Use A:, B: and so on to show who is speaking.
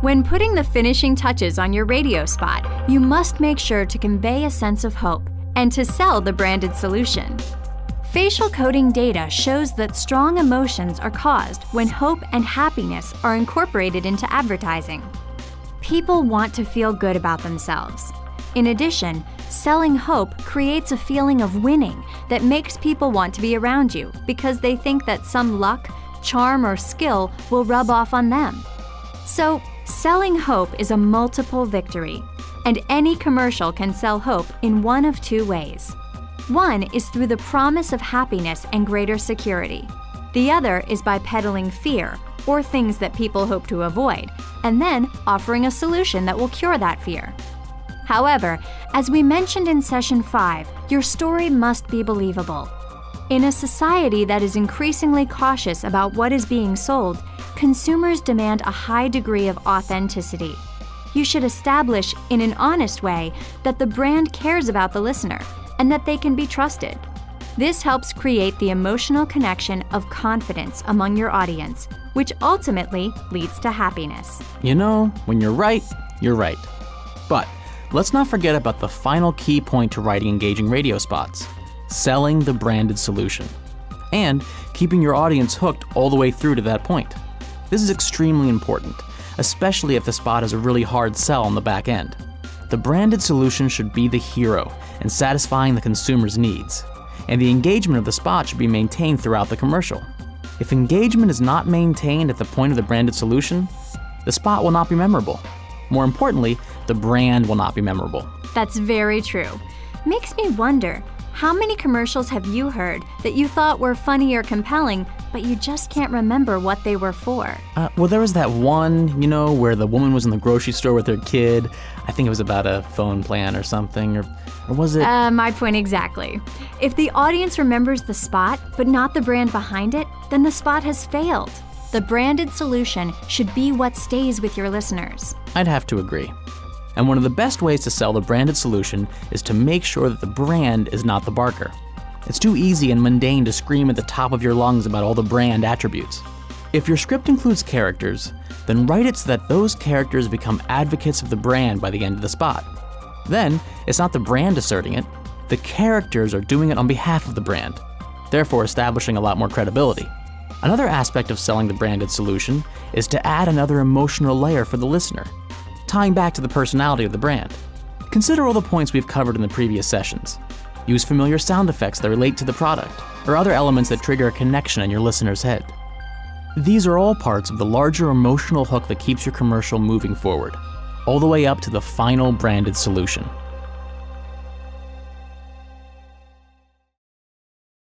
A: When putting the finishing touches on your radio spot, you must make sure to convey a sense of hope and to sell the branded solution. Facial coding data shows that strong emotions are caused when hope and happiness are incorporated into advertising. People want to feel good about themselves. In addition, selling hope creates a feeling of winning that makes people want to be around you because they think that some luck, charm, or skill will rub off on them. So, selling hope is a multiple victory, and any commercial can sell hope in one of two ways. One is through the promise of happiness and greater security. The other is by peddling fear or things that people hope to avoid, and then offering a solution that will cure that fear. However, as we mentioned in Session 5, your story must be believable. In a society that is increasingly cautious about what is being sold, consumers demand a high degree of authenticity. You should establish, in an honest way, that the brand cares about the listener and that they can be trusted. This helps create the emotional connection of confidence among your audience, which ultimately leads to happiness.
B: You know, when you're right, you're right. But let's not forget about the final key point to writing engaging radio spots: selling the branded solution, and keeping your audience hooked all the way through to that point. This is extremely important, especially if the spot is a really hard sell on the back end. The branded solution should be the hero in satisfying the consumer's needs, and the engagement of the spot should be maintained throughout the commercial. If engagement is not maintained at the point of the branded solution, the spot will not be memorable. More importantly, the brand will not be memorable.
A: That's very true. Makes me wonder, how many commercials have you heard that you thought were funny or compelling, but you just can't remember what they were for?
B: Well, there was that one, where the woman was in the grocery store with her kid. I think it was about a phone plan or something, or was it?
A: My point exactly. If the audience remembers the spot, but not the brand behind it, then the spot has failed. The branded solution should be what stays with your listeners.
B: I'd have to agree. And one of the best ways to sell the branded solution is to make sure that the brand is not the barker. It's too easy and mundane to scream at the top of your lungs about all the brand attributes. If your script includes characters, then write it so that those characters become advocates of the brand by the end of the spot. Then, it's not the brand asserting it, the characters are doing it on behalf of the brand, therefore establishing a lot more credibility. Another aspect of selling the branded solution is to add another emotional layer for the listener, tying back to the personality of the brand. Consider all the points we've covered in the previous sessions. Use familiar sound effects that relate to the product, or other elements that trigger a connection in your listener's head. These are all parts of the larger emotional hook that keeps your commercial moving forward, all the way up to the final branded solution.